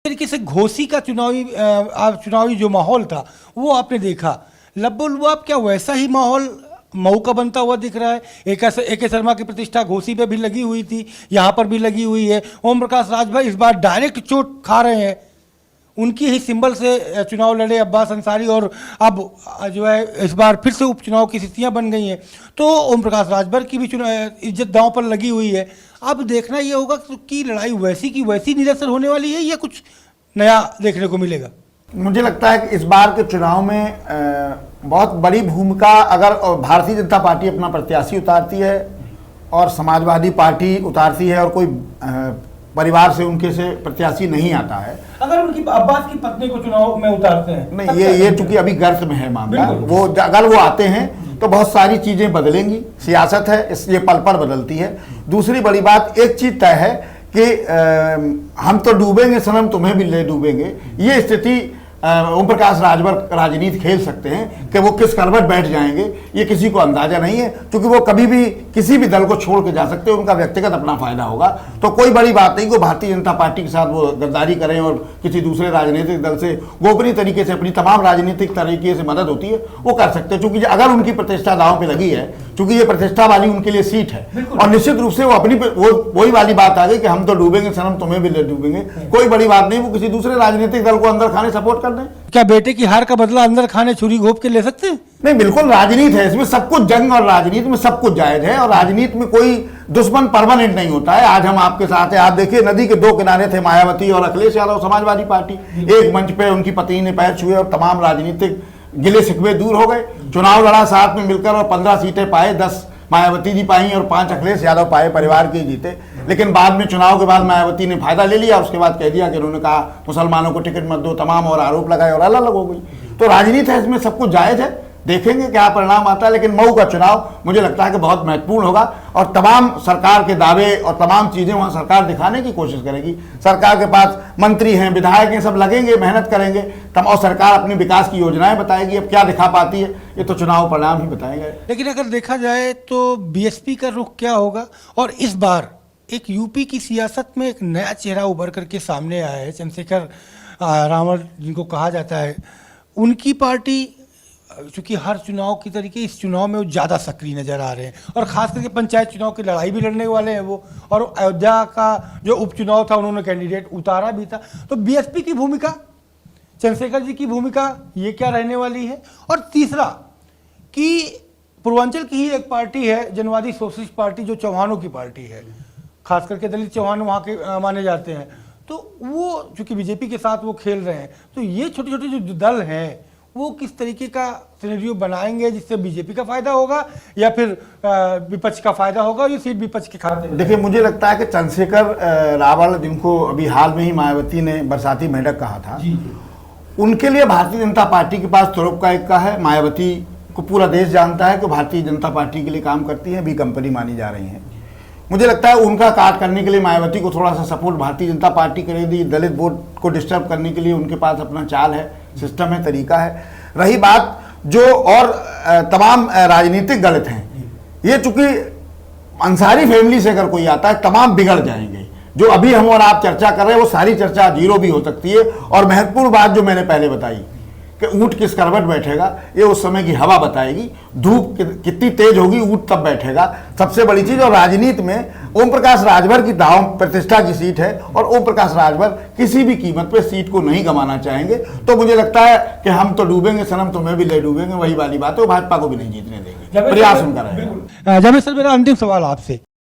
तरीके से घोसी का चुनावी जो माहौल था वो आपने देखा। लब्बो लुआब क्या वैसा ही माहौल मऊ का बनता हुआ दिख रहा है? ए के शर्मा की प्रतिष्ठा घोसी पे भी लगी हुई थी, यहाँ पर भी लगी हुई है। ओम प्रकाश राजभर इस बार डायरेक्ट चोट खा रहे हैं, उनकी ही सिंबल से चुनाव लड़े अब्बास अंसारी, और अब जो है इस बार फिर से उपचुनाव की स्थितियां बन गई हैं। तो ओम प्रकाश राजभर की भी इज्जत दांव पर लगी हुई है। अब देखना ये होगा कि लड़ाई वैसी की वैसी निरसर होने वाली है या कुछ नया देखने को मिलेगा। मुझे लगता है कि इस बार के चुनाव में बहुत बड़ी भूमिका अगर भारतीय जनता पार्टी अपना प्रत्याशी उतारती है और समाजवादी पार्टी उतारती है और कोई परिवार से उनके से प्रत्याशी नहीं आता है, अगर उनकी अब्बास की पत्नी को चुनाव में उतारते हैं, नहीं ये चूंकि अभी गर्त में है मामला, वो अगर वो आते हैं तो बहुत सारी चीजें बदलेंगी। सियासत है, ये पल पल बदलती है। दूसरी बड़ी बात, एक चीज तय है कि हम तो डूबेंगे सनम तुम्हें भी ले डूबेंगे, ये स्थिति ओम प्रकाश राजभर राजनीति खेल सकते हैं कि वो किस करवट बैठ जाएंगे ये किसी को अंदाजा नहीं है, क्योंकि वो कभी भी किसी भी दल को छोड़ के जा सकते हैं, उनका व्यक्तिगत अपना फायदा होगा। तो कोई बड़ी बात नहीं कि भारतीय जनता पार्टी के साथ वो गद्दारी करें और किसी दूसरे राजनीतिक दल से गोपनीय तरीके से अपनी तमाम राजनीतिक तरीके से मदद होती है वो कर सकते हैं, क्योंकि अगर उनकी प्रतिष्ठा दांव पे लगी है, क्योंकि ये प्रतिष्ठा वाली उनके लिए सीट है, और निश्चित रूप से वो अपनी वही वाली बात आ गई कि हम तो डूबेंगे सनम तुम्हें भी ले डूबेंगे। कोई बड़ी बात नहीं, वो किसी दूसरे राजनीतिक दल को अंदर खाने सपोर्ट कर दें। क्या बेटे की हार का बदला अंदर खाने छुरी घोप के ले सकते हैं? नहीं, बिल्कुल राजनीति है, इसमें सब कुछ जंग और राजनीति में सब कुछ जायज है, और राजनीति में कोई दुश्मन परमानेंट नहीं होता है। आज हम आपके साथ हैं, आप देखिए नदी के दो किनारे थे मायावती और अखिलेश यादव समाजवादी पार्टी, एक मंच पे उनकी पत्नी ने पैर छुए और तमाम राजनीतिक गिले शिकवे दूर हो गए। चुनाव लड़ा साथ में मिलकर और 15 सीटें पाए, 10 मायावती जी पाई और 5 अखिलेश यादव पाए, परिवार के जीते। लेकिन बाद में चुनाव के बाद मायावती ने फायदा ले लिया, उसके बाद कह दिया कि उन्होंने कहा मुसलमानों को टिकट मत दो, तमाम और आरोप लगाए और अलग अलग हो गई। तो राजनीति है, इसमें सब कुछ जायज है, देखेंगे क्या परिणाम आता है। लेकिन मऊ का चुनाव मुझे लगता है कि बहुत महत्वपूर्ण होगा, और तमाम सरकार के दावे और तमाम चीजें वहां सरकार दिखाने की कोशिश करेगी। सरकार के पास मंत्री हैं, विधायक हैं, सब लगेंगे, मेहनत करेंगे, और सरकार अपनी विकास की योजनाएं बताएगी। अब क्या दिखा पाती है ये तो चुनाव परिणाम ही बताएंगे। लेकिन अगर देखा जाए तो बीएसपी का रुख क्या होगा, और इस बार एक यूपी की सियासत में एक नया चेहरा उभर करके सामने आया है, चंद्रशेखर रावण जिनको कहा जाता है। उनकी पार्टी चूंकि हर चुनाव की तरीके इस चुनाव में वो ज़्यादा सक्रिय नजर आ रहे हैं, और खास करके पंचायत चुनाव की लड़ाई भी लड़ने वाले हैं वो, और अयोध्या का जो उपचुनाव था उन्होंने कैंडिडेट उतारा भी था। तो बीएसपी की भूमिका, चंद्रशेखर जी की भूमिका ये क्या रहने वाली है? और तीसरा कि पूर्वांचल की ही एक पार्टी है जनवादी सोशलिस्ट पार्टी, जो चौहानों की पार्टी है, खास करके दलित चौहान वहाँ के माने जाते हैं। तो वो चूंकि बीजेपी के साथ वो खेल रहे हैं, तो ये छोटे छोटे जो दल हैं वो किस तरीके का सिनेरियो बनाएंगे जिससे बीजेपी का फायदा होगा या फिर विपक्ष का फायदा होगा, ये सीट विपक्ष के खाते में? देखिए, मुझे लगता है कि चंद्रशेखर रावण, जिनको अभी हाल में ही मायावती ने बरसाती मेंढक कहा था, उनके लिए भारतीय जनता पार्टी के पास तुरुप का एक का है। मायावती को पूरा देश जानता है कि भारतीय जनता पार्टी के लिए काम करती है, बी कंपनी मानी जा रही है। मुझे लगता है उनका काट करने के लिए मायावती को थोड़ा सा सपोर्ट भारतीय जनता पार्टी करेगी। दलित वोट को डिस्टर्ब करने के लिए उनके पास अपना चाल है, सिस्टम है, तरीका है। रही बात जो और तमाम राजनीतिक दलित हैं, ये चूंकि अंसारी फैमिली से अगर कोई आता है तमाम बिगड़ जाएंगे। जो अभी हम और आप चर्चा कर रहे हैं वो सारी चर्चा जीरो भी हो सकती है। और महत्वपूर्ण बात जो मैंने पहले बताई कि ऊंट किस करवट बैठेगा, ये उस समय की हवा बताएगी। धूप कितनी तेज होगी, ऊंट तब बैठेगा, सबसे बड़ी चीज। और राजनीति में ओम प्रकाश राजभर की दांव प्रतिष्ठा की सीट है, और ओम प्रकाश राजभर किसी भी कीमत पे सीट को नहीं गंवाना चाहेंगे। तो मुझे लगता है कि हम तो डूबेंगे सनम तुम्हें भी ले डूबेंगे, वही वाली बात है, वो भाजपा को भी नहीं जीतने देंगे, प्रयास उनका रहेगा। जावेद सर, मेरा अंतिम सवाल आपसे,